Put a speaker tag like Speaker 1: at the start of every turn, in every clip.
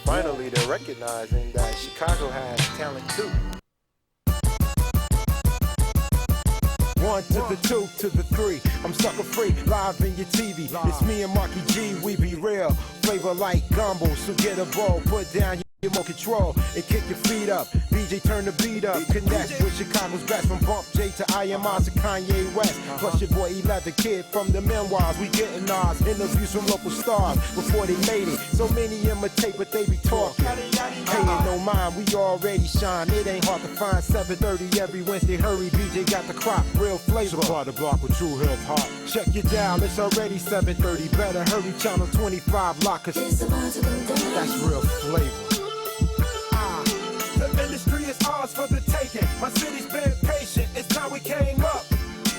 Speaker 1: finally they're recognizing that Chicago has talent too.
Speaker 2: 1 to the 2 to the 3. I'm sucker free, live in your TV. It's me and Markey G, we be real. Flavor like gumbo, so get a ball, put down your more control and kick your feet up. DJ turn the beat up, connect with Chicago's best from Bump J to IMIs to Kanye West. Plus your boy 11 Kid from the memoirs. We getting ours, interviews from local stars before they made it. So many imitate, but they be talking. Hey, no mind, we already shine. It ain't hard to find. 7:30 every Wednesday. Hurry, BJ got the crop, real flavor.
Speaker 1: Supply the block with true hip hop.
Speaker 2: Check your dial, it's already 7:30. Better hurry, channel 25 lockers. That's real flavor. The industry is ours for the taking. My city's been patient, it's time we came up.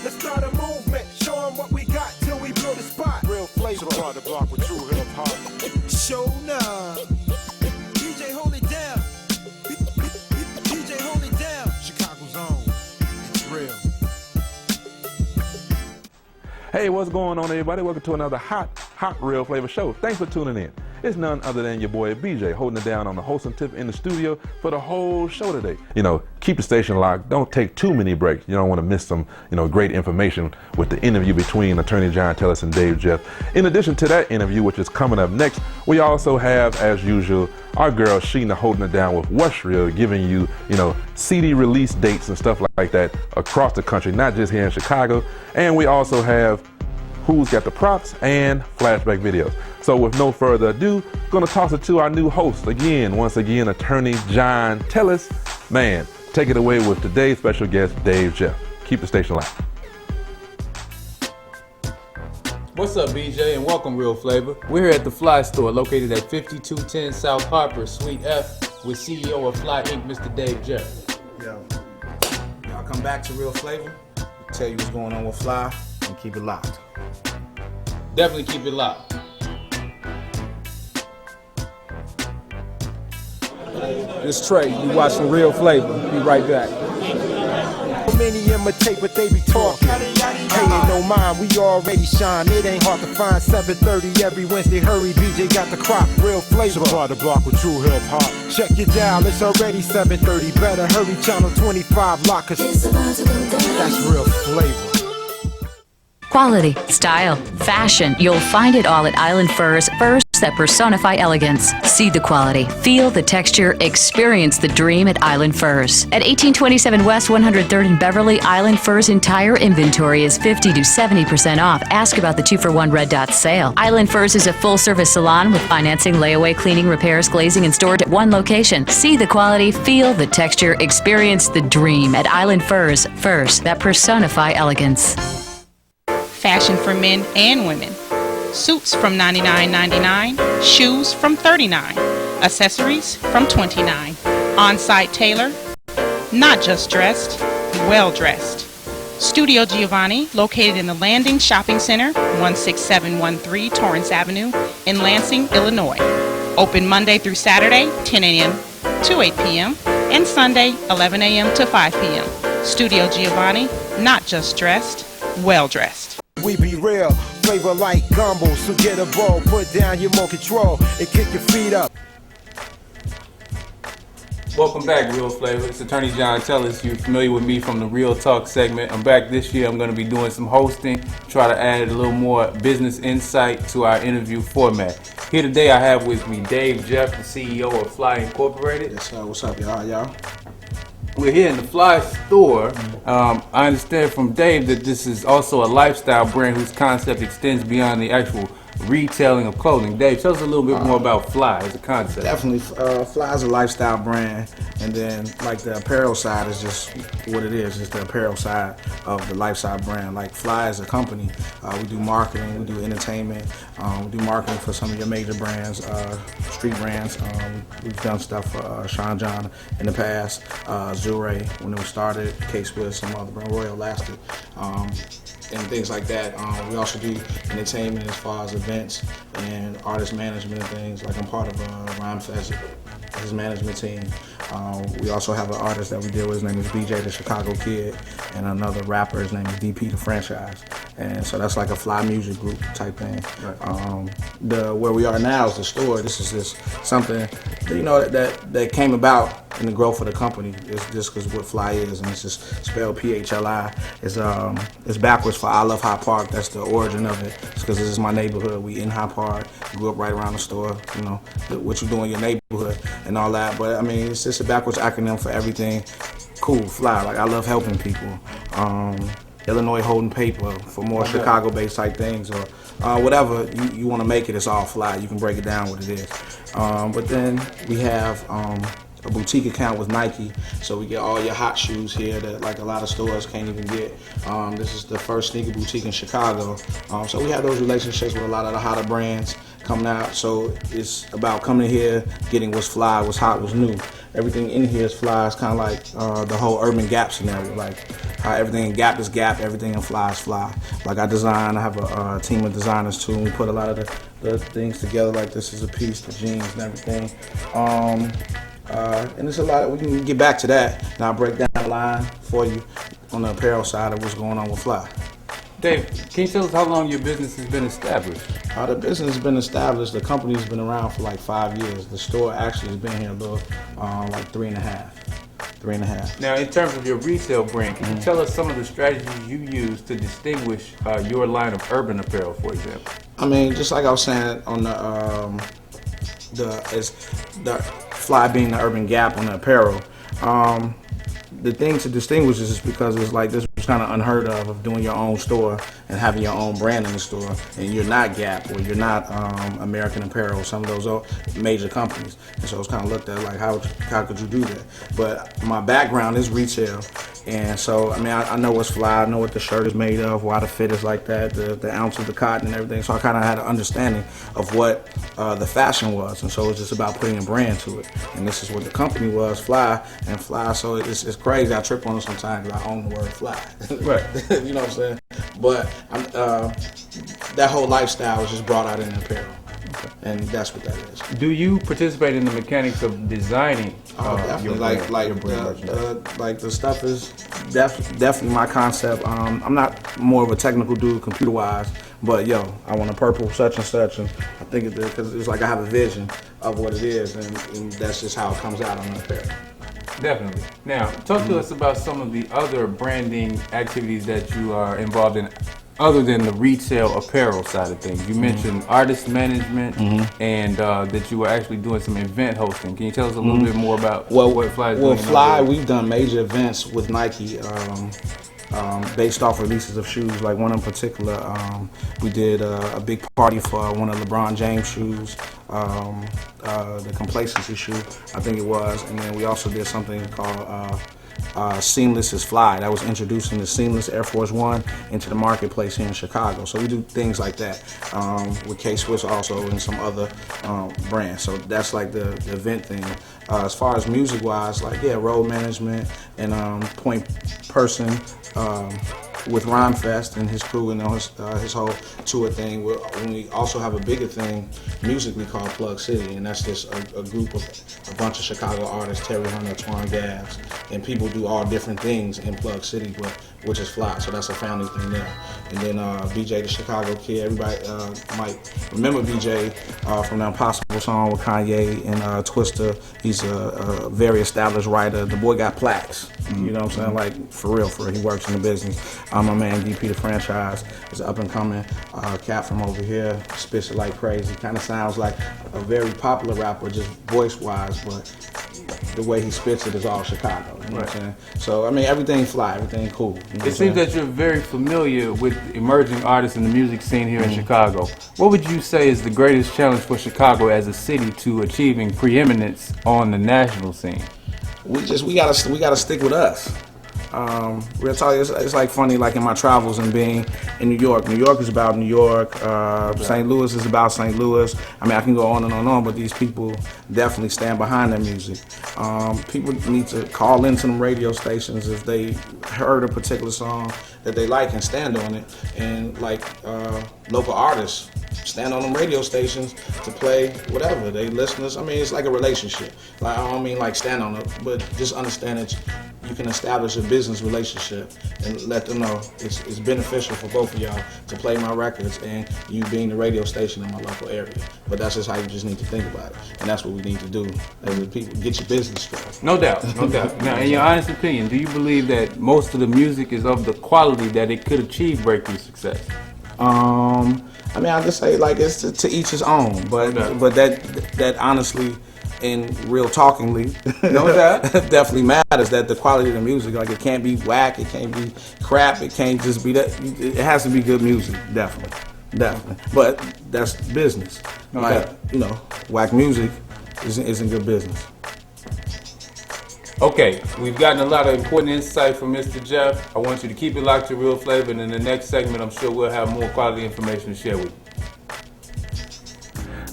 Speaker 2: Let's start a movement, show them what we got till we blow the spot.
Speaker 1: Real flavor. Supply the block with true hip hop.
Speaker 2: Shona. DJ hold it down. DJ hold it down. Chicago's own. It's real.
Speaker 3: Hey, what's going on, everybody? Welcome to another hot Real Flavor show. Thanks for tuning in. It's none other than your boy BJ holding it down on the hosting tip in the studio for the whole show today. You know, keep the station locked. Don't take too many breaks. You don't want to miss some, great information with the interview between Atty John Tellis and Dave Jeff. In addition to that interview, which is coming up next, we also have, as usual, our girl Shena holding it down with what's real, giving you, CD release dates and stuff like that across the country, not just here in Chicago. And we also have Who's Got the Props and flashback videos. So with no further ado, gonna toss it to our new host once again, Atty John Tellis. Man, take it away with today's special guest, Dave Jeff. Keep the station locked.
Speaker 4: What's up, BJ, and welcome, Real Flavor. We're here at the Fly store, located at 5210 South Harper, Suite F, with CEO of Fly Inc., Mr. Dave Jeff.
Speaker 5: Yo, y'all come back to Real Flavor, tell you what's going on with Fly, and keep it locked.
Speaker 4: Definitely keep it locked.
Speaker 6: This Trey, you watching Real Flavor. Be right back.
Speaker 2: So many imitate, but they be talking. Hey, no mind, we already shine. It ain't hard to find. 7:30 every Wednesday. Hurry, BJ got the crop, real flavor.
Speaker 1: Supply the block with true hip hop.
Speaker 2: Check your dial, it's already 7:30. Better hurry, channel 25 lockers. That's real flavor.
Speaker 7: Quality, style, fashion, you'll find it all at Island Furs. Furs that personify elegance. See the quality, feel the texture, experience the dream at Island Furs. At 1827 West 103rd in Beverly, Island Furs' entire inventory is 50 to 70% off. Ask about the 2-for-1 Red Dot sale. Island Furs is a full-service salon with financing, layaway, cleaning, repairs, glazing, and stored at one location. See the quality, feel the texture, experience the dream at Island Furs. Furs that personify elegance.
Speaker 8: Fashion for men and women. Suits from $99.99, shoes from $39, accessories from $29. On-site tailor, not just dressed, well dressed. Studio Giovanni, located in the Landing Shopping Center, 16713 Torrance Avenue in Lansing, Illinois. Open Monday through Saturday, 10 a.m. to 8 p.m. and Sunday, 11 a.m. to 5 p.m. Studio Giovanni, not just dressed, well dressed.
Speaker 2: We be real, flavor like gumbo, so get a ball, put down your more control and kick your feet up.
Speaker 4: Welcome back, Real Flavor. It's Atty John Tellis. You're familiar with me from the Real Talk segment. I'm back this year. I'm going to be doing some hosting, try to add a little more business insight to our interview format. Here today I have with me Dave Jeff, the CEO of Fly Incorporated.
Speaker 5: Yes, sir. What's up, y'all?
Speaker 4: We're here in the Fly store. I understand from Dave that this is also a lifestyle brand whose concept extends beyond the actual retailing of clothing. Dave, tell us a little bit more about Fly as a concept.
Speaker 5: Definitely, Fly is a lifestyle brand, and then like the apparel side is just what it is. It's the apparel side of the lifestyle brand. Like Fly as a company, we do marketing, we do entertainment, we do marketing for some of your major brands, street brands. We've done stuff for Sean John in the past, Zure when it was started, K-Swiss, some other brand, Royal Elastic. And things like that. We also do entertainment as far as events, and artist management and things. Like I'm part of Rhyme Fest, his management team. We also have an artist that we deal with. His name is BJ the Chicago Kid, and another rapper. His name is DP the Franchise. And so that's like a fly music group type thing. Right. Where we are now is the store. This is just something that came about in the growth of the company. It's just because what Fly is, and it's just spelled PHLI. It's backwards for I Love Hyde Park. That's the origin of it. It's because this is my neighborhood. We in Hyde Park. Grew up right around the store. You know what you do in your neighborhood and all that. But I mean, it's just a backwards acronym for everything. Cool, Fly. Like I love helping people. Illinois holding paper for more Chicago-based type things, or whatever you want to make it. It's all Fly. You can break it down what it is. But then we have a boutique account with Nike, so we get all your hot shoes here that like a lot of stores can't even get. This is the first sneaker boutique in Chicago, so we have those relationships with a lot of the hotter brands coming out. So it's about coming here, getting what's fly, what's hot, what's new. Everything in here is Fly. It's kind of like the whole Urban Gap scenario, like how everything in Gap is Gap, everything in Fly is Fly. Like I have a team of designers too, and we put a lot of the things together. Like this is a piece, the jeans and everything. And it's a lot. We can get back to that, and I'll break down the line for you on the apparel side of what's going on with Fly.
Speaker 4: Dave, can you tell us how long your business has been established?
Speaker 5: The business has been established. The company's been around for like 5 years. The store actually has been here a little, like 3.5. 3.5.
Speaker 4: Now, in terms of your retail brand, can you tell us some of the strategies you use to distinguish your line of urban apparel, for example?
Speaker 5: I mean, just like I was saying on the Fly being the Urban Gap on the apparel. The thing to distinguish is because it's like this was kind of unheard of doing your own store and having your own brand in the store, and you're not Gap or you're not American Apparel, some of those major companies. And so it's kind of looked at like how could you do that? But my background is retail, and so I mean I know what's Fly, I know what the shirt is made of, why the fit is like that, the ounce of the cotton and everything. So I kind of had an understanding of what the fashion was, and so it's just about putting a brand to it. And this is what the company was, Fly, and Fly. So it's crazy. I trip on it sometimes because I own the word Fly.
Speaker 4: Right.
Speaker 5: You know what I'm saying? But that whole lifestyle was just brought out in apparel. Okay. And that's what that is.
Speaker 4: Do you participate in the mechanics of designing
Speaker 5: definitely.
Speaker 4: your brand?
Speaker 5: Like the stuff is definitely my concept. I'm not more of a technical dude computer-wise, but I want a purple such and such, and I think it's because it's like I have a vision of what it is, and that's just how it comes out on the apparel.
Speaker 4: Definitely. Now, talk to us about some of the other branding activities that you are involved in, other than the retail apparel side of things. You mentioned artist management, and that you were actually doing some event hosting. Can you tell us a little bit more about what Fly is doing?
Speaker 5: Well, Fly, we've done major events with Nike. Based off releases of shoes, like one in particular, we did a big party for one of LeBron James shoes, the Complacency shoe, I think it was, and then we also did something called Seamless is Fly. That was introducing the Seamless Air Force One into the marketplace here in Chicago. So we do things like that with K-Swiss also and some other brands. So that's like the event thing. As far as music-wise, road management and point person with Rhyme Fest and his crew and his whole tour thing. We also have a bigger thing musically called Plug City, and that's just a group of a bunch of Chicago artists, Terry Hunter, Twan Gabbs, and people do all different things in Plug City, which is Fly. So that's a family thing there. And then BJ the Chicago Kid, everybody might remember BJ from the Impossible song with Kanye and Twista. He's a very established writer. The boy got plaques. You know what I'm saying? Like, for real. He works in the business. My man, DP the Franchise, is up and coming cat from over here. Spits it like crazy. Kind of sounds like a very popular rapper, just voice-wise, but the way he spits it is all Chicago. You know what I'm saying? So, I mean, everything Fly, everything cool. You know
Speaker 4: it seems that you're very familiar with emerging artists in the music scene here in Chicago. What would you say is the greatest challenge for Chicago as a city to achieving preeminence on the national scene?
Speaker 5: We gotta stick with us. Real talk, it's like funny, like in my travels and being in New York. New York is about New York. St. Louis is about St. Louis. I mean, I can go on and on, but these people definitely stand behind their music. People need to call into them radio stations if they heard a particular song that they like and stand on it. And like local artists, stand on them radio stations to play whatever they listeners. I mean, it's like a relationship. Like, I don't mean like stand on it, but just understand that you can establish a business relationship and let them know it's beneficial for both of y'all to play my records and you being the radio station in my local area. But that's just how you just need to think about it. And that's what we need to do as people, get your business straight.
Speaker 4: No doubt, no doubt. Now, in your honest opinion, do you believe that most of the music is of the quality that it could achieve breakthrough success?
Speaker 5: I mean, I just say like it's to each his own, but that honestly, in real talkingly,
Speaker 4: no doubt,
Speaker 5: definitely matters. That the quality of the music, like it can't be whack, it can't be crap, it can't just be that. It has to be good music, definitely. But that's business.
Speaker 4: Okay.
Speaker 5: Like, you know, whack music isn't good business.
Speaker 4: Okay, we've gotten a lot of important insight from Mr. Jeff. I want you to keep it locked to Real Flavor, and in the next segment, I'm sure we'll have more quality information to share with you.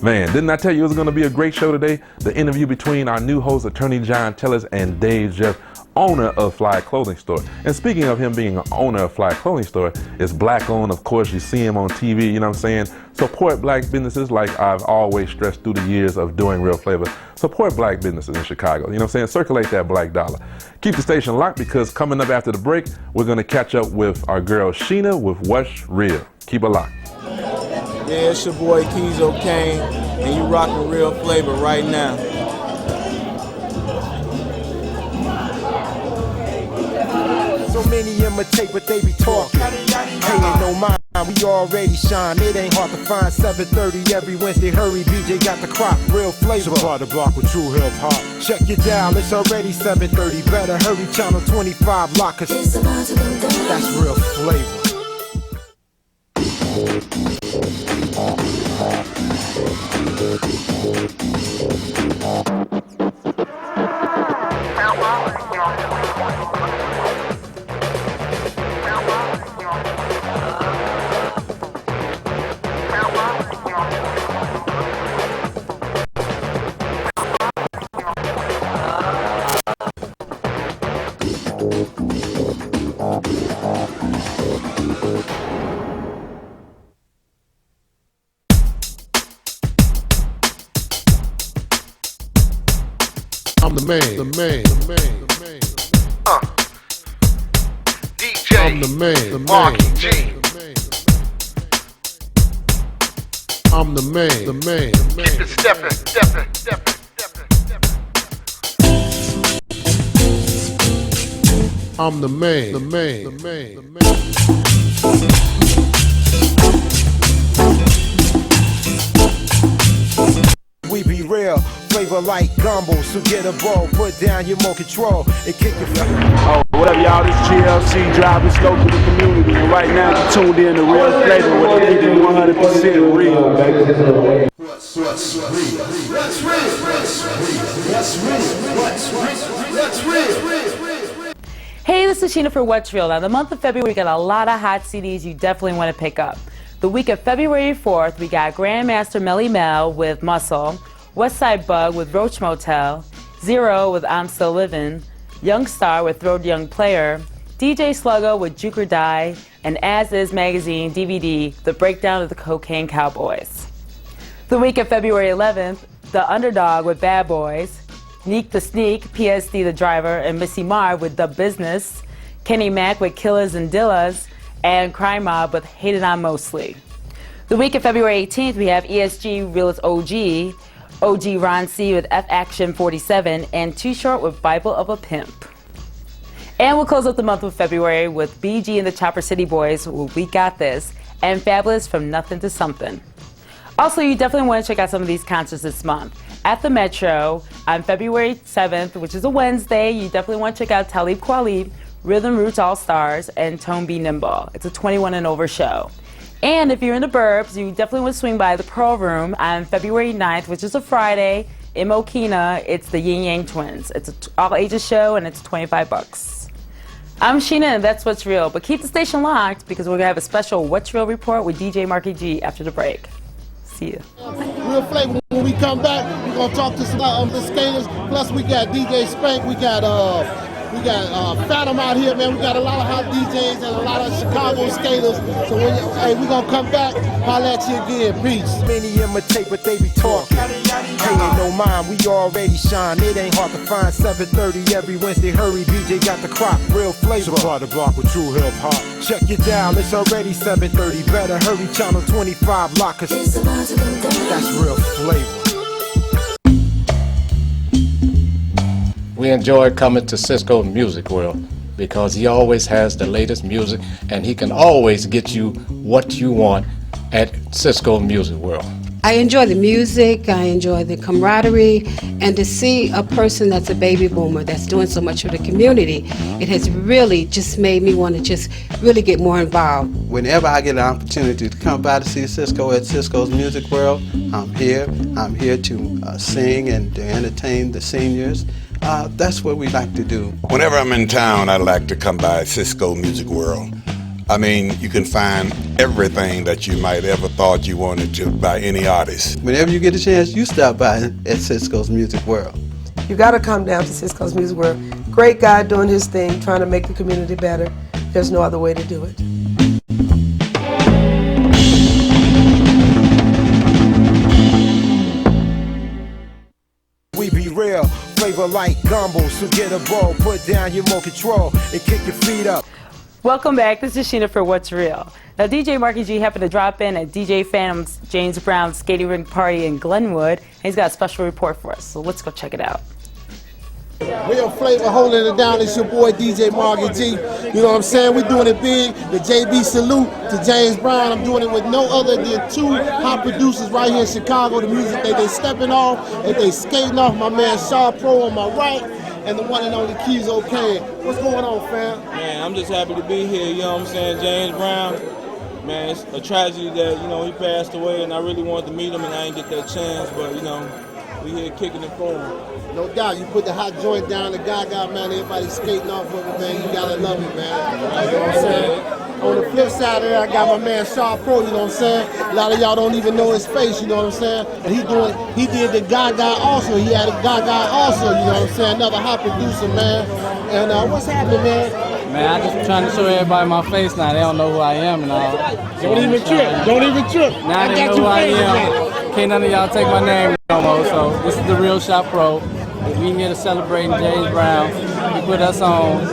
Speaker 3: Man, didn't I tell you it was going to be a great show today? The interview between our new host, Atty John Tellis, and Dave Jeff, owner of PHLI Clothing Store. And speaking of him being an owner of PHLI Clothing Store, it's black owned, of course, you see him on TV, you know what I'm saying? Support black businesses like I've always stressed through the years of doing Real Flavor. Support black businesses in Chicago, you know what I'm saying? Circulate that black dollar. Keep the station locked because coming up after the break, we're going to catch up with our girl Shena with What's Real. Keep it locked.
Speaker 6: Yeah, it's your boy Keezo Kane, and you rockin' Real Flavor right now.
Speaker 2: So many imitate, but they be talking. Hey, ain't no mind, we already shine. It ain't hard to find. 7:30 every Wednesday. Hurry, BJ got the crop. Real Flavor.
Speaker 9: Supply the block with true hip hop.
Speaker 2: Check your dial, it's already 7:30. Better hurry, channel 25 lockers. That's Real Flavor.
Speaker 9: I'm the man.
Speaker 1: DJ
Speaker 9: I'm the man.
Speaker 1: Markey G.
Speaker 9: I'm the man.
Speaker 1: Keep it steppin'.
Speaker 9: I'm the man.
Speaker 2: We be real, flavor like gumbo. So get a ball, put down your more control and kick your
Speaker 10: Oh, what up, y'all? This is GLC driving slow through the community. And right now, you tuned in to Real Flavor with the keeping 100% real, baby.
Speaker 1: What's real?
Speaker 11: Hey, this is Shena for What's Real. Now, the month of February, we got a lot of hot CDs you definitely want to pick up. The week of February 4th, we got Grandmaster Melly Mel with Muscle, Westside Bug with Roach Motel, Zero with I'm Still Livin', Young Star with Road Young Player, DJ Sluggo with Juke or Die, and As Is Magazine DVD, The Breakdown of the Cocaine Cowboys. The week of February 11th, The Underdog with Bad Boys, Neek the Sneak, PSD the Driver, and Missy Marv with The Business, Kenny Mack with Killers and Dillas, and Crime Mob with Hated On Mostly. The week of February 18th, we have ESG Realist OG Ron C with F Action 47, and Too Short with Bible of a Pimp. And we'll close out the month of February with BG and the Chopper City Boys with We Got This, and Fabulous From Nothing to Something. Also, you definitely want to check out some of these concerts this month. At the Metro on February 7th, which is a Wednesday, you definitely want to check out Talib Kweli, Rhythm Roots All Stars, and Tone Be Nimble. It's a 21 and over show. And if you're in the burbs, you definitely want to swing by the Pearl Room on February 9th, which is a Friday, in Mokina. It's the Yin Yang Twins. It's an all ages show and it's $25. I'm Shena, and that's What's Real. But keep the station locked because we're going to have a special What's Real report with DJ Markey G after the break. See you.
Speaker 9: Real flavor. When we come back, we're gonna talk to some the skaters. Plus, we got DJ Spank. We got Phantom out here, man. We got a lot of hot DJs and a lot of Chicago skaters. So hey, we gonna come back. Holla at you again. Peace.
Speaker 2: Many imitate, but they be talking. Hey, ain't no mind, we already shine. It ain't hard to find. 7:30 every Wednesday. Hurry, BJ got the crop. Real flavor.
Speaker 9: Supply the block with true hip hop.
Speaker 2: Check your dial, it's already 7:30. Better hurry, channel 25 lockers. That's real flavor.
Speaker 12: We enjoy coming to Cisco Music World because he always has the latest music and he can always get you what you want at Cisco Music World.
Speaker 13: I enjoy the music, I enjoy the camaraderie, and to see a person that's a baby boomer that's doing so much for the community, it has really just made me want to just really get more involved.
Speaker 14: Whenever I get an opportunity to come by to see Cisco at Cisco's Music World, I'm here. I'm here to sing and to entertain the seniors. That's what we like to do.
Speaker 15: Whenever I'm in town, I like to come by Cisco Music World. I mean, you can find everything that you might ever thought you wanted to by any artist.
Speaker 14: Whenever you get a chance, you stop by at Cisco's Music World.
Speaker 16: You got to come down to Cisco's Music World. Great guy doing his thing, trying to make the community better. There's no other way to do it.
Speaker 2: We be real, flavor like gumbo. So get a bowl, put down your remote control, and kick your feet up.
Speaker 11: Welcome back. This is Shena for What's Real. Now, DJ Markey G happened to drop in at DJ Phantom's James Brown skating rink party in Glenwood, and he's got a special report for us. So let's go check it out.
Speaker 9: Real flavor holding it down. It's your boy DJ Markey G. You know what I'm saying? We're doing it big. The JB salute to James Brown. I'm doing it with no other than two hot producers right here in Chicago. The music that they stepping off, that they skating off. My man Shaw Pro on my right, and the one and only Keezo Kane. What's going on, fam?
Speaker 6: Man, I'm just happy to be here, you know what I'm saying? James Brown, man, it's a tragedy that, you know, he passed away, and I really wanted to meet him, and I didn't get that chance, but, you know, we here kicking it for him.
Speaker 9: No doubt, you put the hot joint down, the Gaga, man, everybody skating off of it, man. You gotta love it, man. You know what I'm saying? On the flip side of that, I got my man Shaw Pro, you know what I'm saying? A lot of y'all don't even know his face, you know what I'm saying? And he did the Gaga also. He had a Gaga also, you know what I'm saying? Another hot producer, man. And what's happening, man?
Speaker 17: Man, I just trying to show everybody my face now. They don't know who I am and all.
Speaker 9: Don't even trip. Don't even trip.
Speaker 17: Now they know who I am. Can't none of y'all take my name no more. So this is the real Shaw Pro. We here to celebrate James Brown. He put us on.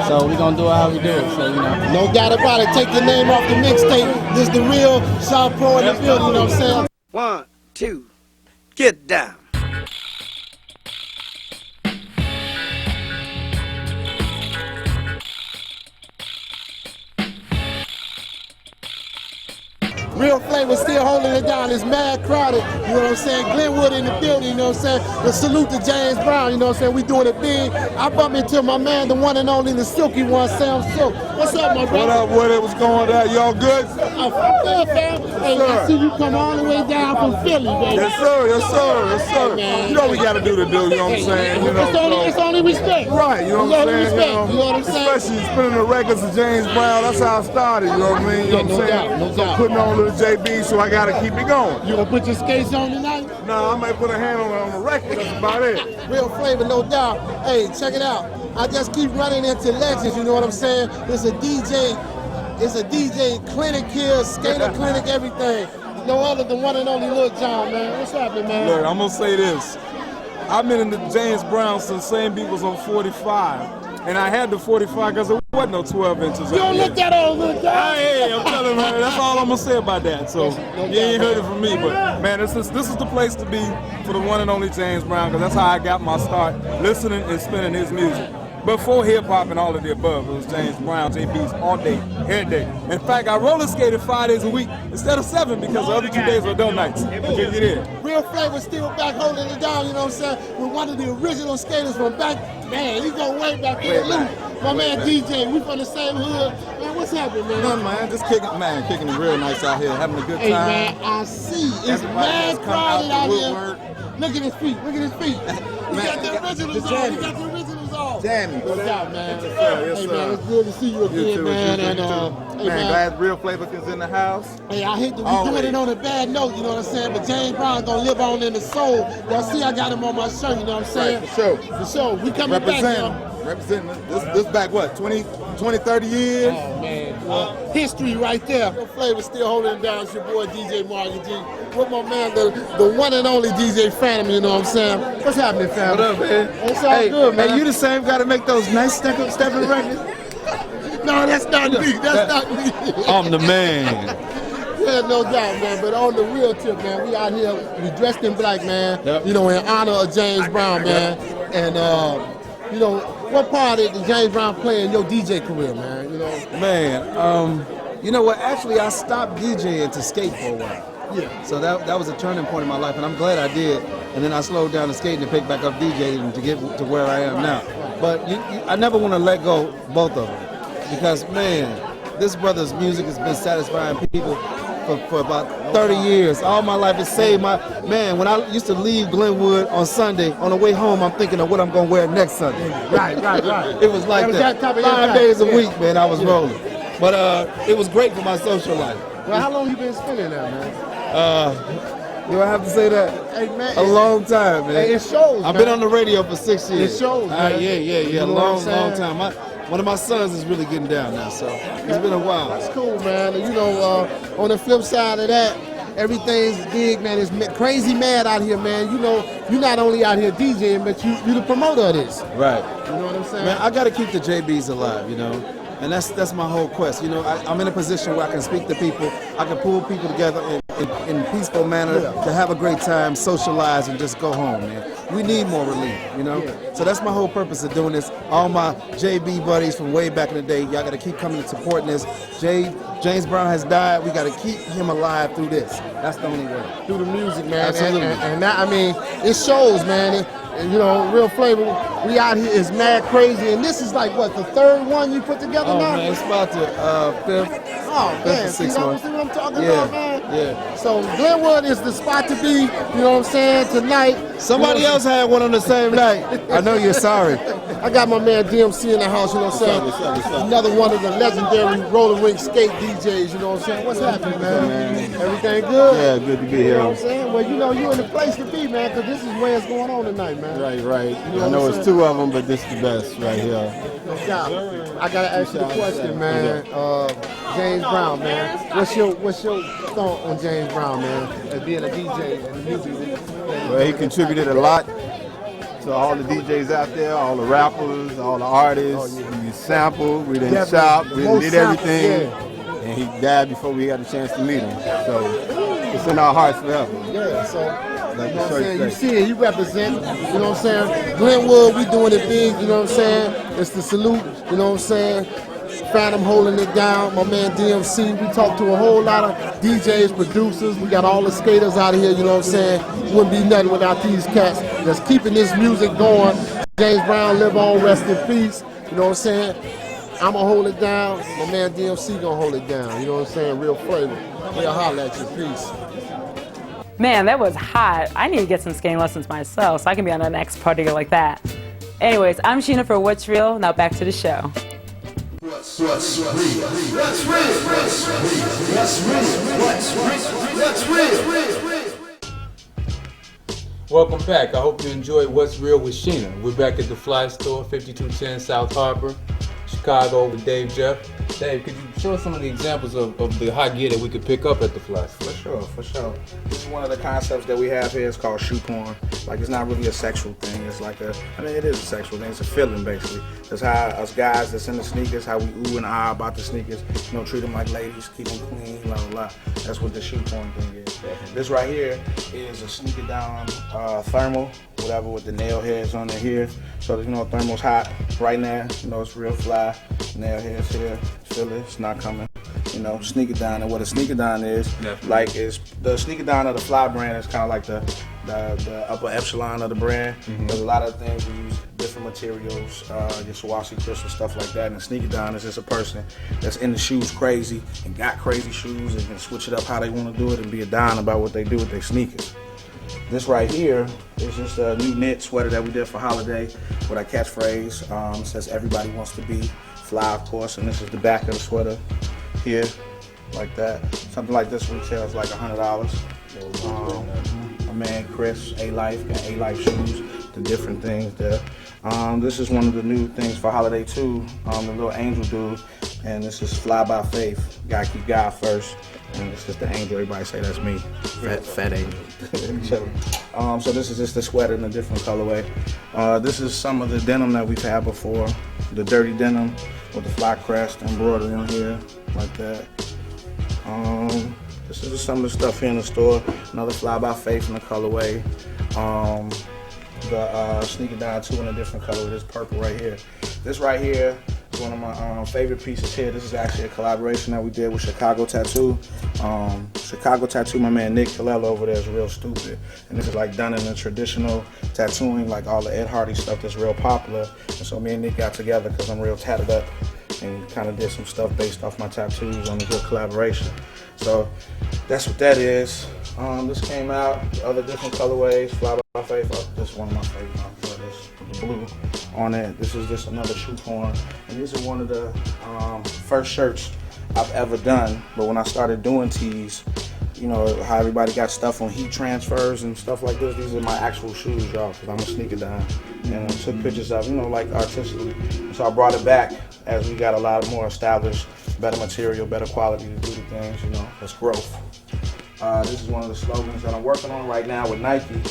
Speaker 17: So we're going to do it how we do it, so you know.
Speaker 9: No doubt about it. Take the name off the mixtape. This is the real Shaw Pro in the building, you know what I'm saying?
Speaker 18: 1, 2, get down.
Speaker 9: Real flavor still holding it down. It's mad crowded, you know what I'm saying? Glenwood in the building, you know what I'm saying? The salute to James Brown, you know what I'm saying? We doing it big. I bumped into my man, the one and only, the silky one, Sam Sylk. What's up, my brother?
Speaker 19: What up, what it was going on? Y'all good?
Speaker 9: I'm good, fam. Hey, I see you come all the way down from Philly, baby.
Speaker 19: Yes, sir, yes, sir, yes, sir.
Speaker 9: Hey,
Speaker 19: you know we got to do the do, you know what I'm saying? You know,
Speaker 9: it's only respect.
Speaker 19: Right, you know what I'm saying?
Speaker 9: Respect, you know what I'm saying?
Speaker 19: Especially spinning the records of James Brown, that's how I started, you know what I mean? You know what I'm saying?
Speaker 9: No doubt.
Speaker 19: Putting on Lil JB, so I got to keep it going.
Speaker 9: You gonna put your skates on tonight?
Speaker 19: No, I might put a hand on the record, that's about it.
Speaker 9: Real flavor, no doubt. Hey, check it out. I just keep running into legends, you know what I'm saying? It's a DJ clinic here, skater clinic, everything. No other than one and only Lil John, man. What's happening, man?
Speaker 19: Look, I'm gonna say this. I've been in the James Brown since same beat was on 45. And I had the 45 because there wasn't no 12 inches.
Speaker 9: You don't look that old, Lil John.
Speaker 19: Hey, I'm telling you, man, that's all I'm gonna say about that. So you ain't heard it from me, but man, this is the place to be for the one and only James Brown, because that's how I got my start, listening and spinning his music. Before hip-hop and all of the above, it was James Brown, JB's all day, every day. In fact, I roller skated 5 days a week instead of 7 because the other 2 days were adult nights. Get in.
Speaker 9: Real flavor still back holding it down, you know what I'm saying? With one of the original skaters from back, man, he go way back in the loop. My man DJ, we from the same hood. Man, what's happening, man?
Speaker 19: Nothing, man, just kicking it real nice out here, having a good time.
Speaker 9: Hey, man, I see. It's mad crowded out here. Look at his feet, look at his feet. He got the originals on, he got the originals on.
Speaker 20: Jamie.
Speaker 9: No doubt, man.
Speaker 20: Yes, sir. Yes,
Speaker 9: Hey,
Speaker 20: sir.
Speaker 9: man, it's good to see you again,
Speaker 20: too,
Speaker 9: man.
Speaker 20: you
Speaker 9: And
Speaker 20: too.
Speaker 9: hey,
Speaker 20: Man, glad Real Flavor is in the house.
Speaker 9: Hey, I hate to be
Speaker 20: Always.
Speaker 9: doing it on a bad note, you know what I'm saying? But James Brown gonna live on in the soul. Y'all see, I got him on my shirt, you know what I'm saying?
Speaker 20: Right, for sure.
Speaker 9: For sure. We coming back, y'all.
Speaker 20: Representing. This back what, 20, 30 years?
Speaker 9: Oh, man. Well, history right there. The Flavor still holding it down. It's your boy, DJ Markey G. With my man, the one and only DJ Phantom, you know what I'm saying? What's happening, fam?
Speaker 20: What up, man?
Speaker 9: It's all good, man.
Speaker 20: Hey, you the same guy to make those nice stepping records?
Speaker 9: No, that's not me. That's not me.
Speaker 20: I'm the man.
Speaker 9: Yeah, no doubt, man. But on the real tip, man, we out here, we dressed in black, man.
Speaker 20: Yep.
Speaker 9: You know, in honor of James Brown, man. And, you know, what part did James Brown play in your DJ career, man? You know?
Speaker 21: Man, you know what? Actually, I stopped DJing to skate for a while.
Speaker 9: Yeah.
Speaker 21: So that was a turning point in my life, and I'm glad I did. And then I slowed down to skating and picked back up DJing to get to where I am now. But I never want to let go both of them. Because, man, this brother's music has been satisfying people for about 30 years. All my life, it saved my... Man, when I used to leave Glenwood on Sunday, on the way home, I'm thinking of what I'm going to wear next Sunday.
Speaker 9: Right.
Speaker 21: It was like that. 5 days a week, man, I was rolling. But it was great for my social life.
Speaker 9: Well, how long you been spending that, man?
Speaker 21: Do I have to say that?
Speaker 9: Hey, man.
Speaker 21: A long time, man.
Speaker 9: Hey, it shows,
Speaker 21: I've
Speaker 9: man.
Speaker 21: been on the radio for 6 years.
Speaker 9: It shows, man.
Speaker 21: Yeah.
Speaker 9: You
Speaker 21: A
Speaker 9: know
Speaker 21: long
Speaker 9: what I'm
Speaker 21: time. One of my sons is really getting down now, so it's been a while.
Speaker 9: That's cool, man. And, you know, on the flip side of that, everything's big, man. It's crazy mad out here, man. You know, you're not only out here DJing, but you the promoter of this.
Speaker 21: Right.
Speaker 9: You know what I'm saying?
Speaker 21: Man, I got to keep the JBs alive, you know. And that's my whole quest. You know, I'm in a position where I can speak to people. I can pull people together in a peaceful manner to have a great time, socialize, and just go home, man. We need more relief, you know? So that's my whole purpose of doing this. All my JB buddies from way back in the day, y'all got to keep coming and supporting this. James Brown has died. We got to keep him alive through this. That's the only way.
Speaker 9: Through the music, man.
Speaker 21: Absolutely.
Speaker 9: And that, I mean, it shows, man. You know, Real Flavor, we out here is mad crazy. And this is like, what, the third one you put together now?
Speaker 21: Man, it's about the fifth.
Speaker 9: Oh, man.
Speaker 21: See
Speaker 9: See what I'm talking
Speaker 21: Yeah.
Speaker 9: about, man?
Speaker 21: Yeah.
Speaker 9: So Glenwood is the spot to be, you know what I'm saying, tonight.
Speaker 21: Somebody else had one on the same night. I know you're sorry.
Speaker 9: I got my man DMC in the house, you know what I'm saying? Another one of the legendary roller rink skate DJs, you know what I'm saying? What's happening, man? Everything good?
Speaker 20: Yeah, good to be here.
Speaker 9: You know what I'm saying? Well, you know, you're in the place to be, man, because this is where it's going on tonight, man.
Speaker 20: Right.
Speaker 9: You know
Speaker 20: I know
Speaker 9: what
Speaker 20: it's
Speaker 9: I'm
Speaker 20: two of them, but this is the best right here.
Speaker 9: No doubt. I gotta ask you the question, man. James Brown, man. What's your thought on James Brown, man, as being a DJ and a music?
Speaker 20: Well, he contributed a lot to all the DJs out there, all the rappers, all the artists. We sampled, we didn't shop, we did everything. And he died before we got a chance to meet him. So it's in our hearts forever.
Speaker 9: Yeah, so you know what I'm saying? You see it, you represent, you know what I'm saying? Glenwood, we doing it big, you know what I'm saying? It's the salute, you know what I'm saying? Phantom holding it down, my man DMC. We talked to a whole lot of DJs, producers. We got all the skaters out of here, you know what I'm saying? Wouldn't be nothing without these cats that's keeping this music going. James Brown, live on, rest in peace, you know what I'm saying? I'ma hold it down, my man DMC gonna hold it down, you know what I'm saying? Real Flavor. We'll holler at you, peace.
Speaker 11: Man, that was hot. I need to get some skating lessons myself so I can be on the next party like that. Anyways, I'm Shena for What's Real. Now back to the show.
Speaker 2: What's real? What's real?
Speaker 4: Welcome back. I hope you enjoyed What's Real with Shena. We're back at the Fly Store, 5210 South Harbor, Chicago with Dave Jeff. Dave, could you show us some of the examples of the hot gear that we could pick up at the Fly Store?
Speaker 5: For sure. This is one of the concepts that we have here. It's called shoe porn. Like, it's not really a sexual thing. It's like it is a sexual thing. It's a feeling, basically. That's how us guys that's in the sneakers, how we ooh and ah about the sneakers. You know, treat them like ladies, keep them clean, blah, blah, blah. That's what the shoe porn thing is. This right here is a sneaker down thermal, whatever, with the nail heads on it here. So, you know, thermal's hot right now. You know, it's real fly. Nail heads here. Feel it. It's not coming. You know, sneaker down. And what a sneaker down is, like, is the sneaker down of the Fly brand is kind of like the upper echelon of the brand. There's a lot of things we use different materials, your Swarovski crystal, stuff like that. And the sneaker down is just a person that's in the shoes crazy and got crazy shoes and can switch it up how they want to do it and be a dime about what they do with their sneakers. This right here is just a new knit sweater that we did for holiday with our catchphrase. It says everybody wants to be fly, of course, and this is the back of the sweater here, like that. Something like this retails like $100. My man Chris, A-Life, got A-Life shoes, the different things there. This is one of the new things for holiday too, the little angel dude, and this is Fly by Faith. Gotta keep God first. And it's just the angel, everybody say that's me, fat angel. So this is just the sweater in a different colorway. This is some of the denim that we've had before, the dirty denim with the fly crest embroidery on here, like that. This is just some of the stuff here in the store. Another Fly by Faith in the colorway. The Sneaker Down 2 in a different color with this purple right here. This right here is one of my favorite pieces here. This is actually a collaboration that we did with Chicago Tattoo. Chicago Tattoo, my man Nick Colella over there is real stupid. And this is like done in a traditional tattooing, like all the Ed Hardy stuff that's real popular. And so me and Nick got together because I'm real tatted up and kind of did some stuff based off my tattoos on a good collaboration. So that's what that is. This came out, other different colorways, Fly by Faith. This is one of my favorite ones, this with the blue on it. This is just another shoe porn. And these are one of the first shirts I've ever done. But when I started doing tees, you know, how everybody got stuff on heat transfers and stuff like this, these are my actual shoes, y'all, because I'm a sneaker down. And I took pictures of, you know, like artistically. So I brought it back as we got a lot more established, better material, better quality to do the things, you know, that's growth. This is one of the slogans that I'm working on right now with Nike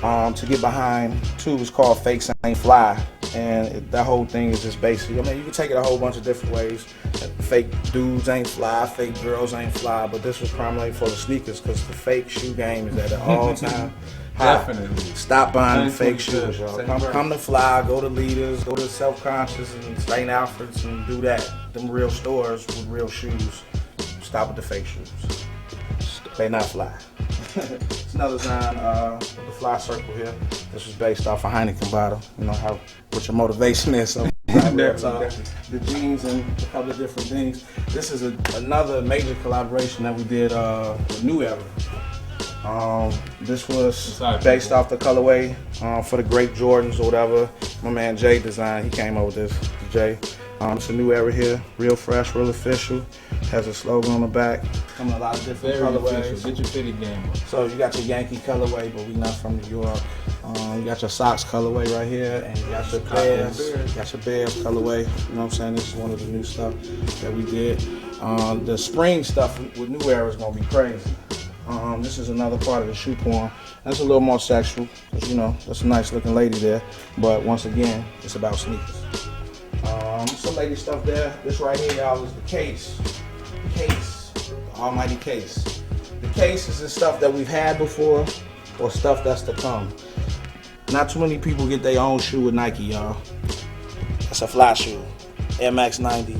Speaker 5: to get behind too. It's called Fakes Ain't Fly, and that whole thing is just basically, I mean, you can take it a whole bunch of different ways. Fake dudes ain't fly, fake girls ain't fly, but this was primarily for the sneakers because the fake shoe game is at an all-time high.
Speaker 4: Definitely.
Speaker 5: Stop buying fake shoes, y'all. Come to Fly, go to Leaders, go to Self-Conscious and St. Alfred's and do that. Them real stores with real shoes. Stop with the fake shoes. They not fly. It's another design with the fly circle here. This was based off a Heineken bottle. You know how what your motivation is. So the jeans and a couple of different things. This is another major collaboration that we did with New Era. This was based off the colorway for the great Jordans or whatever. My man Jay designed. He came up with this. Jay. It's a New Era here, real fresh, real official. Has a slogan on the back. Come in a lot of different colorways.
Speaker 4: Get your fitted game.
Speaker 5: So you got your Yankee colorway, but we not from New York. You got your socks colorway right here, and you got your Bears. You got your Bears colorway. You know what I'm saying? This is one of the new stuff that we did. The spring stuff with New Era is gonna be crazy. This is another part of the shoe porn. That's a little more sexual, because you know that's a nice looking lady there. But once again, it's about sneakers. Some lady stuff there. This right here, y'all, is the case. The case. The almighty case. The case is the stuff that we've had before or stuff that's to come. Not too many people get their own shoe with Nike, y'all. That's a fly shoe. Air Max 90.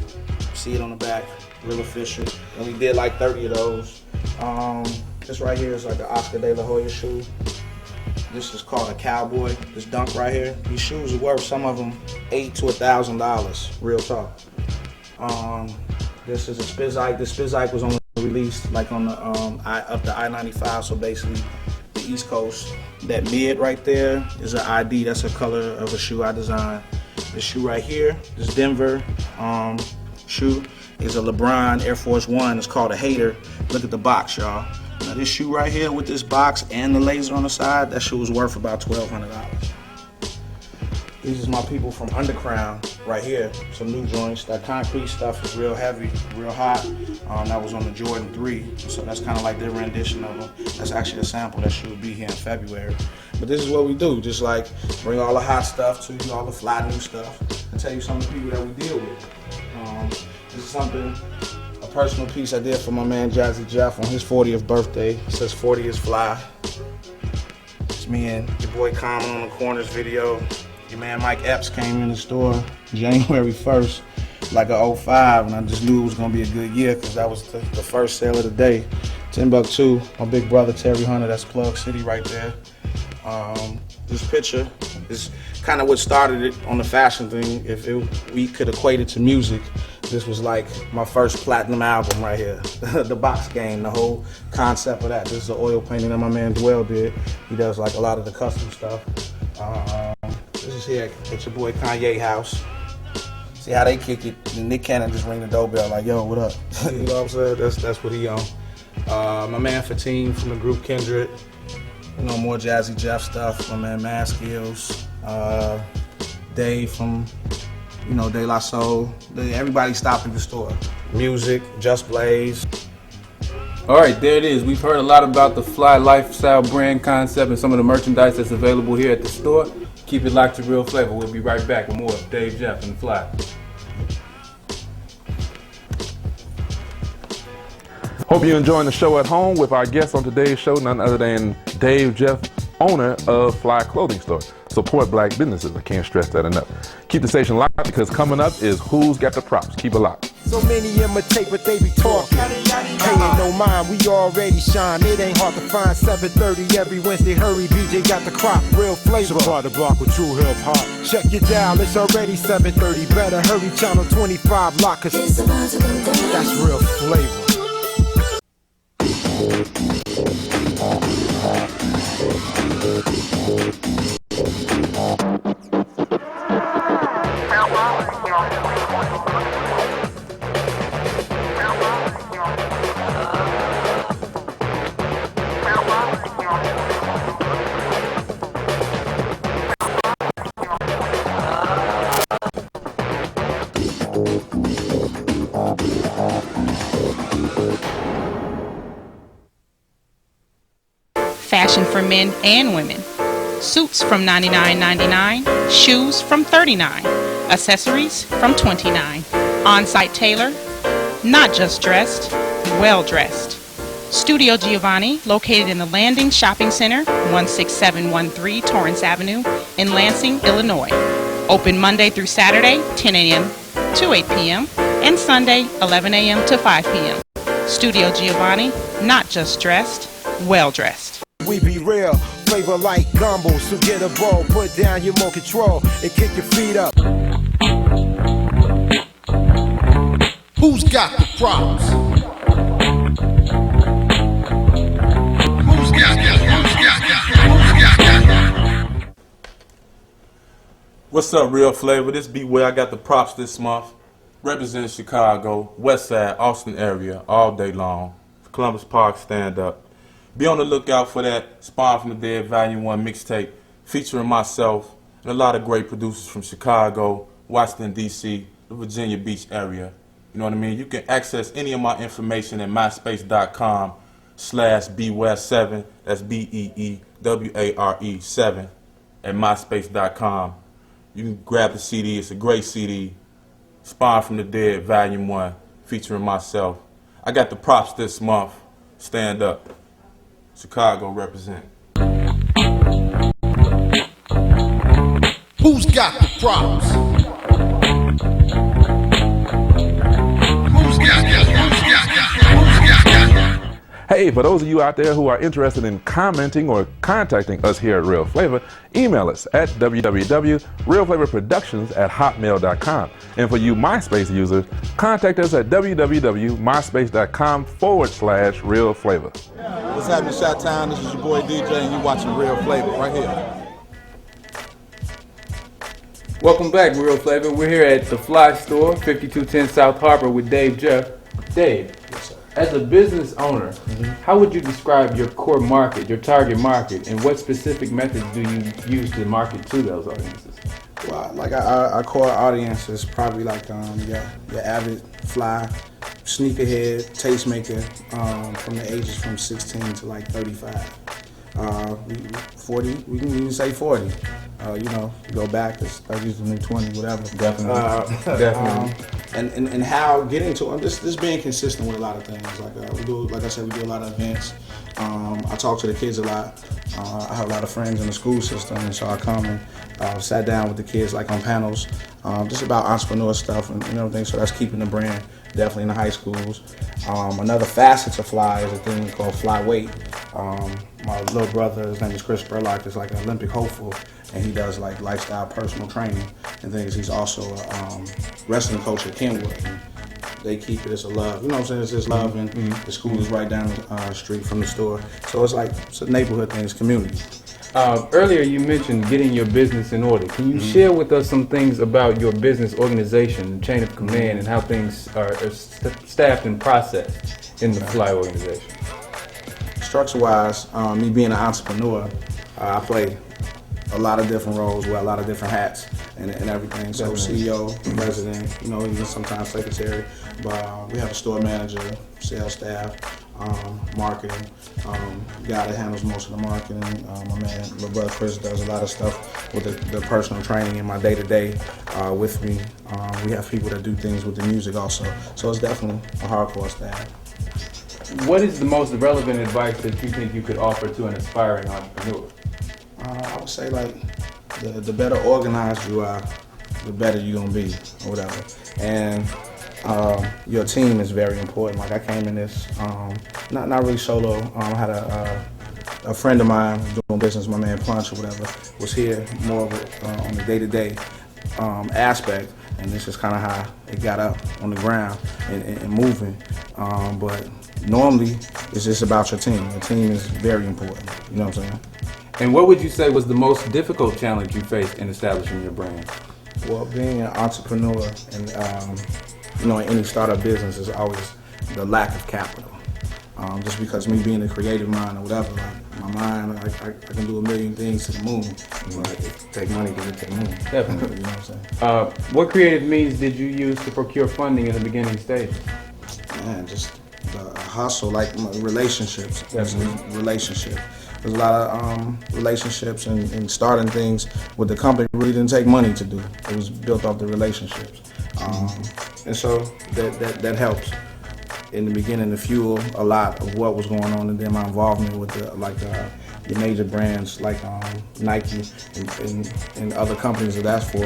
Speaker 5: See it on the back. Real official. And we did like 30 of those. This right here is like an Oscar De La Hoya shoe. This is called a Cowboy. This dunk right here. These shoes are worth, some of them, $8,000 to $1,000. Real talk. This is a Spizike. The Spizike was only released like on the up the I-95. So basically, the East Coast. That mid right there is an ID. That's a color of a shoe I designed. This shoe right here, this Denver shoe, is a LeBron Air Force One. It's called a Hater. Look at the box, y'all. Now this shoe right here with this box and the laser on the side, that shoe was worth about $1,200. These is my people from Underground right here. Some new joints. That concrete stuff is real heavy, real hot. That was on the Jordan 3. So that's kind of like their rendition of them. That's actually a sample that should be here in February. But this is what we do. Just like bring all the hot stuff to you, all the fly new stuff, and tell you some of the people that we deal with. This is something, a personal piece I did for my man Jazzy Jeff on his 40th birthday. It says 40 is fly. It's me and your boy Common on the Corners video. Your man Mike Epps came in the store January 1st, like a 05, and I just knew it was gonna be a good year because that was the first sale of the day. Timbuktu, my big brother Terry Hunter, that's Plug City right there. This picture is kind of what started it on the fashion thing. If we could equate it to music, This was like my first platinum album right here. The box game, the whole concept of that. This is an oil painting that my man Dwell did. He does like a lot of the custom stuff. This is here at your boy Kanye house. See how they kick it, and Nick Cannon just ring the doorbell like, yo, what up? You know what I'm saying? That's what he on. My man Fatine from the group Kindred. You know, more Jazzy Jeff stuff. My man Mad Skills. Dave from, you know, De La Soul. Everybody stopped at the store. Music, Just Blaze.
Speaker 4: All right, there it is. We've heard a lot about the Fly lifestyle brand concept and some of the merchandise that's available here at the store. Keep it locked to Real Flavor. We'll be right back with more of Dave, Jeff, and Fly.
Speaker 3: Hope you're enjoying the show at home with our guest on today's show, none other than Dave Jeff, owner of PHLI Clothing Store. Support black businesses. I can't stress that enough. Keep the station locked because coming up is Who's Got the Props. Keep it locked.
Speaker 2: So many imitate, but they be talking. Hey, ain't no mind, we already shine. It ain't hard to find. 7:30 every Wednesday. Hurry, BJ got the crop. Real flavor.
Speaker 7: Supply the block with true hip hop.
Speaker 2: Check your dial, it's already 7:30. Better hurry, channel 25 lock, cause that's real flavor.
Speaker 8: Fashion for men and women. Suits from $99.99, shoes from $39, accessories from $29. On-site tailor, not just dressed, well dressed. Studio Giovanni, located in the Landing Shopping Center, 16713 Torrance Avenue in Lansing, Illinois. Open Monday through Saturday, 10 a.m. to 8 p.m. and Sunday, 11 a.m. to 5 p.m. Studio Giovanni, not just dressed, well dressed.
Speaker 2: We be real, flavor like gumbo, so get a ball, put down your more control, and kick your feet up.
Speaker 9: Who's got the props? Who's got
Speaker 4: What's up, Real Flavor? This be where I got the props this month. Representing Chicago, West Side, Austin area, all day long. Columbus Park stand up. Be on the lookout for that Spawn from the Dead Volume 1 mixtape featuring myself and a lot of great producers from Chicago, Washington, D.C., the Virginia Beach area. You know what I mean? You can access any of my information at myspace.com/beware7. That's BEEWARE7 at myspace.com. You can grab the CD. It's a great CD. Spawn from the Dead Volume 1 featuring myself. I got the props this month. Stand up. Chicago represent.
Speaker 9: Who's got the props?
Speaker 3: Hey, for those of you out there who are interested in commenting or contacting us here at Real Flavor, email us at www.realflavorproductions@hotmail.com. And for you MySpace users, contact us at www.myspace.com/Real Flavor.
Speaker 21: What's happening, Chi-Town? This is your boy DJ, and you watching Real Flavor right here.
Speaker 4: Welcome back, Real Flavor. We're here at the Fly Store, 5210 South Harbor with Dave Jeff. Dave, as a business owner, how would you describe your core market, your target market, and what specific methods do you use to market to those audiences?
Speaker 5: Well, like our core audience is probably like your avid fly, sneakerhead, tastemaker, from the ages from 16 to like 35. 40, we can even say 40. You know, go back, it's 30s to new 20, whatever.
Speaker 4: Definitely. Definitely.
Speaker 5: And how getting to this being consistent with a lot of things. Like we do, like I said, we do a lot of events. I talk to the kids a lot. I have a lot of friends in the school system, and so I come and sat down with the kids like on panels, just about entrepreneur stuff and everything. So that's keeping the brand definitely in the high schools. Another facet of Fly is a thing called Fly Weight. My little brother, his name is Chris Spurlock, is like an Olympic hopeful, and he does like lifestyle personal training and things. He's also a wrestling coach at Kenwood. they keep it. It's a love. You know what I'm saying? It's just love, and the school is right down the street from the store. So it's like, it's a neighborhood thing. It's community.
Speaker 4: Earlier you mentioned getting your business in order. Can you share with us some things about your business organization, the chain of command, and how things are staffed and processed in the FHLI organization?
Speaker 5: Structure-wise, me being an entrepreneur, I play a lot of different roles, wear a lot of different hats and everything. So CEO, president, you know, even sometimes secretary. But we have a store manager, sales staff, marketing. Guy that handles most of the marketing. My man, my brother Chris, does a lot of stuff with the personal training in my day-to-day with me. We have people that do things with the music also. So it's definitely a hardcore staff.
Speaker 4: What is the most relevant advice that you think you could offer to an aspiring entrepreneur?
Speaker 5: I would say, like, the better organized you are, the better you're gonna be, or whatever. And your team is very important. Like, I came in this, not really solo. I had a friend of mine doing business, my man Punch or whatever, was here more of on the day-to-day aspect. And this is kind of how it got up on the ground and moving. But normally, it's just about your team. Your team is very important. You know what I'm saying?
Speaker 4: And what would you say was the most difficult challenge you faced in establishing your brand?
Speaker 5: Well, being an entrepreneur and you know, in any startup business is always the lack of capital. Just because me being a creative mind or whatever, like my mind, I can do a million things to the moon. But it take money to get to the moon.
Speaker 4: Definitely.
Speaker 5: You know what I'm saying?
Speaker 4: What creative means did you use to procure funding in the beginning stages?
Speaker 5: Man, just the hustle, like relationships. Relationships. There's a lot of relationships and starting things with the company really didn't take money to do. It was built off the relationships. And so that helps in the beginning to fuel a lot of what was going on, and then my involvement with the major brands like Nike and other companies that that's for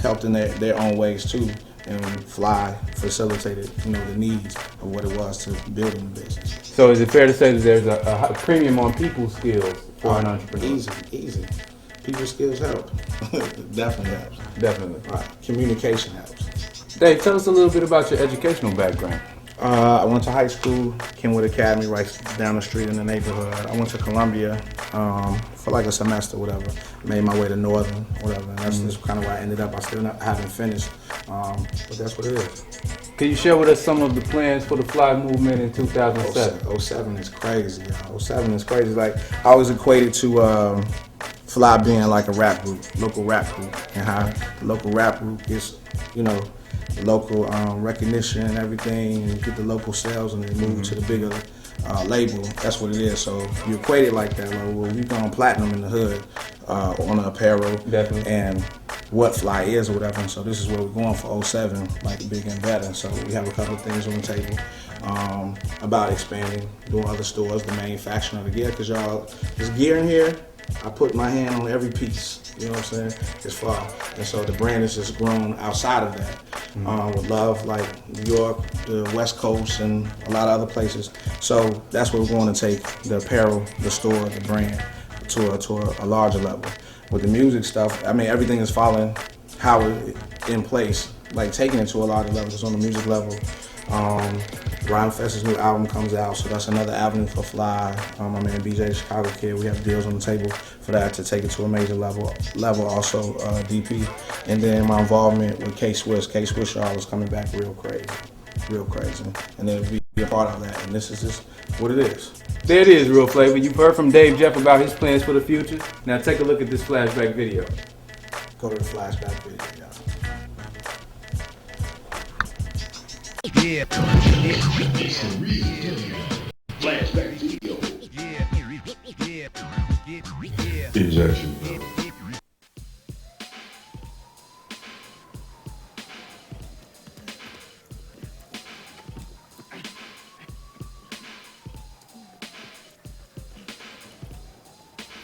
Speaker 5: helped in their own ways too. And FHLI facilitated, you know, the needs of what it was to building the business.
Speaker 4: So is it fair to say that there's a premium on people's skills for an entrepreneur?
Speaker 5: Easy. People's skills help. Definitely helps.
Speaker 4: Definitely.
Speaker 5: Communication helps.
Speaker 4: Dave, tell us a little bit about your educational background.
Speaker 5: I went to high school, Kenwood Academy, right down the street in the neighborhood. I went to Columbia for like a semester, whatever. Made my way to Northern, whatever. And that's just kind of where I ended up. I still haven't finished, but that's what it is.
Speaker 4: Can you share with us some of the plans for the FHLI movement in 2007?
Speaker 5: 07 is crazy, y'all. 07 is crazy. Like, I always equated to FHLI being like a rap group, local rap group, and how the local rap group gets, you know, local recognition and everything, and get the local sales, and then move to the bigger label. That's what it is. So you equate it like that. Like, well, we've gone platinum in the hood on the apparel.
Speaker 4: Definitely.
Speaker 5: And what FHLI is or whatever. And so this is where we're going for 07, like bigger and better. So we have a couple of things on the table about expanding, doing other stores, the manufacturing of the gear. Because y'all, this gear in here, I put my hand on every piece. You know what I'm saying? It's far. And so the brand has just grown outside of that. With love, like New York, the West Coast, and a lot of other places. So that's where we're going to take the apparel, the store, the brand to a larger level. With the music stuff, I mean, everything is following how it in place, like taking it to a larger level. Just on the music level. Rhyme Fest's new album comes out, so that's another avenue for FHLI. My man BJ, Chicago kid, we have deals on the table for that to take it to a major level. Also DP, and then my involvement with K-Swiss. K-Swiss y'all is coming back real crazy, and then be a part of that. And this is just what it is.
Speaker 4: There it is, Real Flavor. You've heard from Dave Jeff about his plans for the future. Now take a look at this flashback video.
Speaker 5: Go to the flashback video, y'all.
Speaker 7: Yeah. Flashback video.
Speaker 15: Ejection.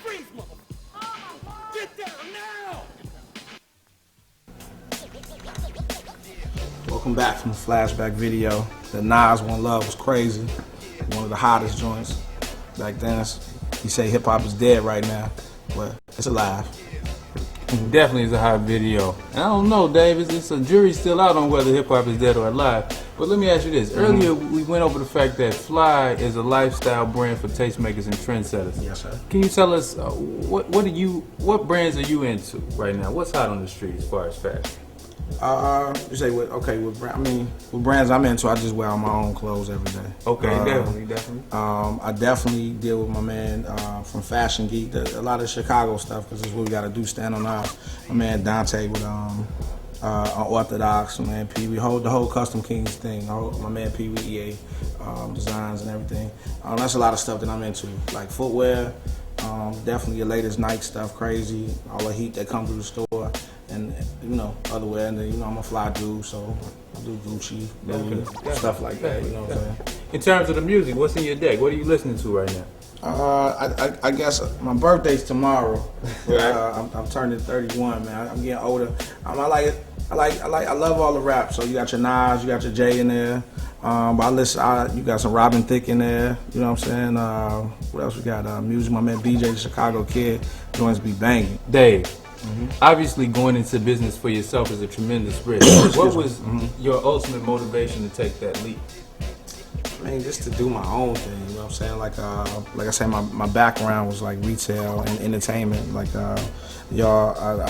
Speaker 7: Freeze, mother. Get down now.
Speaker 5: Welcome back from the flashback video. The Nas One Love was crazy. One of the hottest joints back then. He say hip hop is dead right now, but it's alive.
Speaker 4: Definitely is a hot video. And I don't know, Dave, it's a jury still out on whether hip hop is dead or alive. But let me ask you this. Earlier, we went over the fact that Fly is a lifestyle brand for tastemakers and trendsetters.
Speaker 5: Yes, sir.
Speaker 4: Can you tell us what brands are you into right now? What's hot on the street as far as fashion?
Speaker 5: You say with brands I'm into, I just wear my own clothes every day.
Speaker 4: Okay, definitely.
Speaker 5: I definitely deal with my man from Fashion Geek, a lot of Chicago stuff, because this is what we got to do, stand on ours. My man Dante with Unorthodox, my man Pee Wee, the whole Custom Kings thing. My man Pee Wee EA designs and everything. That's a lot of stuff that I'm into, like footwear. Definitely your latest Nike stuff, crazy. All the heat that comes through the store. And other wear, and then I'm a fly dude, so I do Gucci, Louis, stuff like that. You know what I'm saying?
Speaker 4: In terms of the music, what's in your deck? What are you listening to right now?
Speaker 5: I guess my birthday's tomorrow. I'm turning 31, man. I'm getting older. I love all the rap. So you got your Nas, you got your Jay in there. But you got some Robin Thicke in there. You know what I'm saying? What else we got? Music. My man BJ, the Chicago kid, joints be banging.
Speaker 4: Dave. Obviously, going into business for yourself is a tremendous risk. What was your ultimate motivation to take that leap?
Speaker 5: I mean, just to do my own thing. You know what I'm saying? Like I said, my background was like retail and entertainment. Like I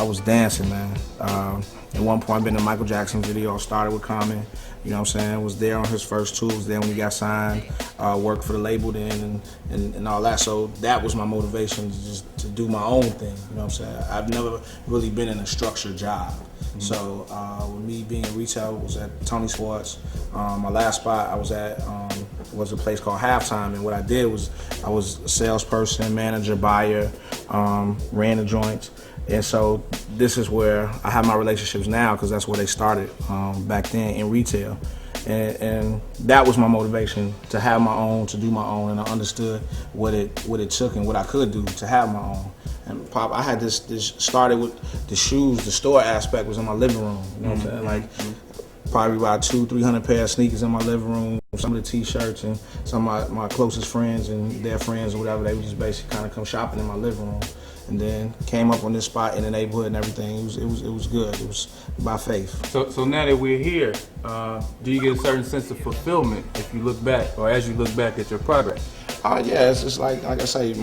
Speaker 5: was dancing, man. At one point, I've been in a Michael Jackson video. I started with Common. You know what I'm saying? Was there on his first tours. Then when he got signed, worked for the label then and all that. So that was my motivation, just to do my own thing. You know what I'm saying? I've never really been in a structured job. So with me being in retail, was at Tony Schwartz. My last spot I was at was a place called Halftime, and what I did was I was a salesperson, manager, buyer, ran the joints. And so this is where I have my relationships now, because that's where they started back then in retail. And that was my motivation, to have my own, to do my own, and I understood what it took and what I could do to have my own. And I had this started with the shoes. The store aspect was in my living room. You know what I'm saying? Like probably about 200-300 pair of sneakers in my living room, some of the t-shirts, and some of my closest friends and their friends or whatever, they would just basically kind of come shopping in my living room. And then came up on this spot in the neighborhood and everything. It was good. It was by faith. So
Speaker 4: now that we're here, do you get a certain sense of fulfillment if you look back, or as you look back at your progress?
Speaker 5: Yeah, it's just like I say,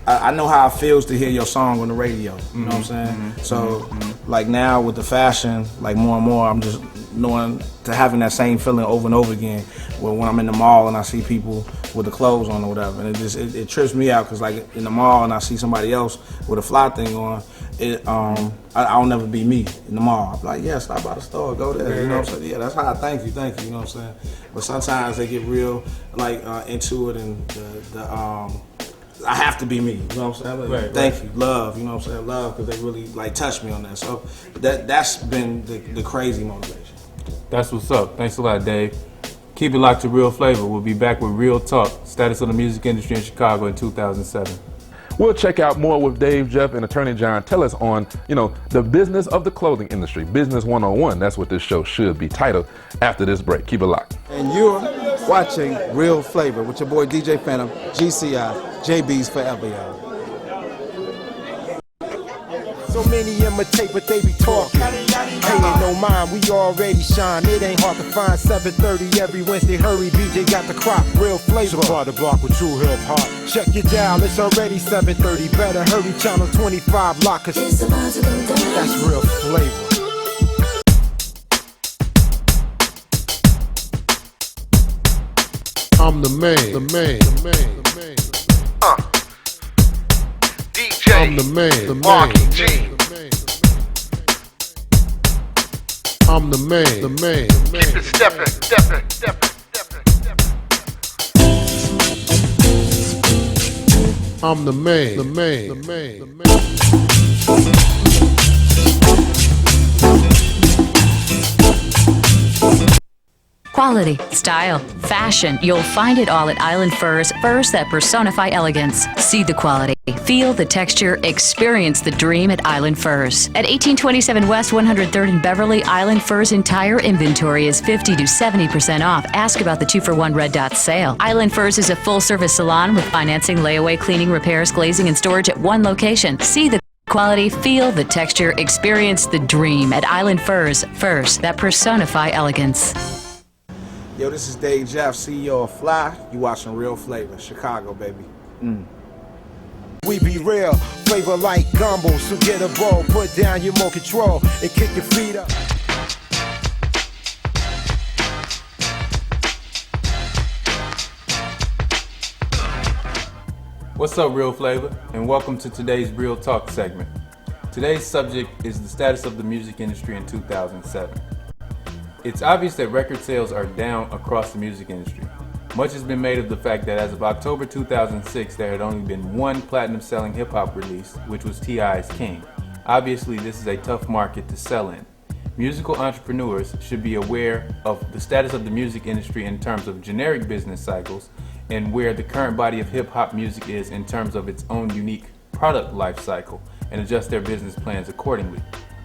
Speaker 5: I know how it feels to hear your song on the radio. You know what I'm saying? So like now with the fashion, like more and more, I'm just knowing to having that same feeling over and over again. When I'm in the mall and I see people with the clothes on or whatever, and it trips me out, because like in the mall and I see somebody else with a fly thing on, I'll never be me in the mall. I'm like, yeah, stop by the store, go there. You know what I'm saying? Yeah, that's how I thank you. You know what I'm saying? But sometimes they get real into it, and I have to be me. You know what I'm saying? Like, thank you, love. You know what I'm saying? Love, because they really touched me on that. So that's been the crazy motivation.
Speaker 4: That's what's up. Thanks a lot, Dave. Keep it locked to Real Flavor. We'll be back with Real Talk, status of the music industry in Chicago in 2007.
Speaker 3: We'll check out more with Dave, Jeff, and Attorney John Tellis on, the business of the clothing industry, Business 101. That's what this show should be titled after this break. Keep it locked.
Speaker 21: And you're watching Real Flavor with your boy DJ Phantom, GCI, JB's Forever, y'all.
Speaker 2: So many imitate, but they be talking. Paying no mind, we already shine. It ain't hard to find. 7:30 every Wednesday. Hurry, BJ got the crop. Real flavor. Supply the block with true hip hop. Check your dial, it's already 7:30. Better hurry, channel 25 lock, 'cause that's real flavor.
Speaker 10: I'm the man. DJ. I'm the man. Markey G. I'm the man.
Speaker 7: Keep it steppin'.
Speaker 10: I'm the man.
Speaker 22: Quality, style, fashion, you'll find it all at Island Furs, furs that personify elegance. See the quality, feel the texture, experience the dream at Island Furs. At 1827 West 103rd in Beverly, Island Furs' entire inventory is 50 to 70% off. Ask about the 2-for-1 Red Dot sale. Island Furs is a full-service salon with financing, layaway, cleaning, repairs, glazing, and storage at one location. See the quality, feel the texture, experience the dream at Island Furs that personify elegance.
Speaker 5: Yo, this is Dave Jeff, CEO of Fly. You watching Real Flavor, Chicago, baby.
Speaker 2: We be real, flavor like gumbo, so get a bowl, put down your more control, and kick your feet up.
Speaker 4: What's up, Real Flavor, and welcome to today's Real Talk segment. Today's subject is the status of the music industry in 2007. It's obvious that record sales are down across the music industry. Much has been made of the fact that as of October 2006, there had only been one platinum-selling hip-hop release, which was T.I.'s King. Obviously, this is a tough market to sell in. Musical entrepreneurs should be aware of the status of the music industry in terms of generic business cycles and where the current body of hip-hop music is in terms of its own unique product life cycle and adjust their business plans accordingly.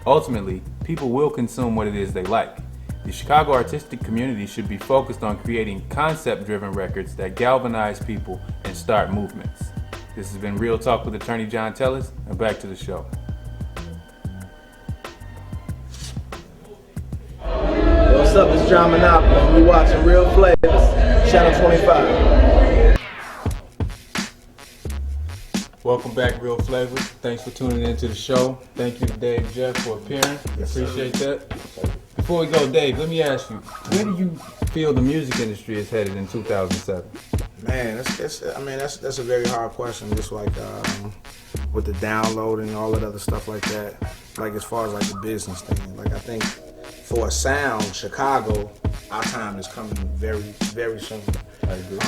Speaker 4: Ultimately, people will consume what it is they like. The Chicago artistic community should be focused on creating concept-driven records that galvanize people and start movements. This has been Real Talk with Atty John Tellis, and back to the show.
Speaker 21: What's up, it's John Monopoly. We watching Real Flavors, Channel 25.
Speaker 4: Welcome back, Real Flavor. Thanks for tuning into the show. Thank you to Dave Jeff for appearing. Appreciate that. Before we go, Dave, let me ask you, where do you feel the music industry is headed in 2007?
Speaker 5: Man, that's a very hard question. Just like with the downloading and all that other stuff like that. Like as far as like the business thing, like I think for a sound, Chicago, our time is coming very, very soon.
Speaker 4: I agree.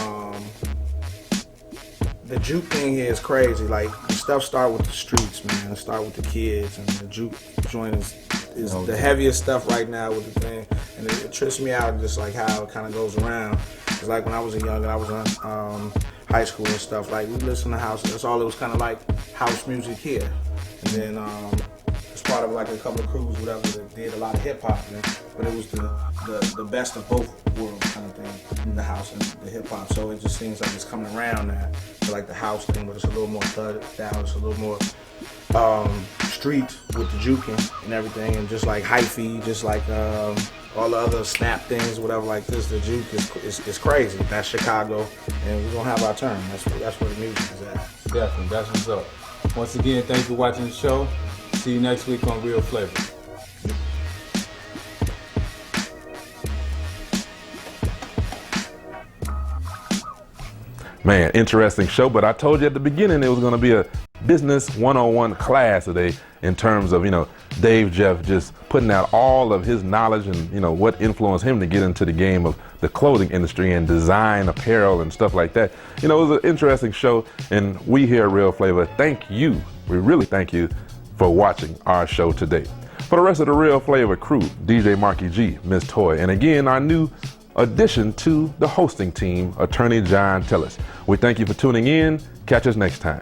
Speaker 5: The juke thing here is crazy. Like the stuff start with the streets, man. It start with the kids, and the juke joint is the heaviest stuff right now with the thing, and it trips me out just like how it kind of goes around. Cause like when I was young and I was in high school and stuff, like we listened to house. That's all it was kind of like house music here, and then it's part of like a couple of crews, whatever, that did a lot of hip hop, but it was the best of both worlds kind of thing, the house and the hip hop. So it just seems like it's coming around now to like the house thing, but it's a little more thudded down. It's a little more street with the juking and everything, and just like hyphy, just like all the other snap things, whatever like this. The juke is crazy. That's Chicago, and we're gonna have our turn. That's where the music is at.
Speaker 4: Definitely, that's what's up. Once again, thanks for watching the show. See you next week on Real Flavor.
Speaker 3: Man, interesting show, but I told you at the beginning it was going to be a business 101 class today in terms of, Dave Jeff just putting out all of his knowledge and, what influenced him to get into the game of the clothing industry and design apparel and stuff like that. It was an interesting show, and we here at Real Flavor, thank you. We really thank you for watching our show today. For the rest of the Real Flavor crew, DJ Markey G, Miss Toy, and again, our new addition to the hosting team, Atty John Tellis. We thank you for tuning in. Catch us next time.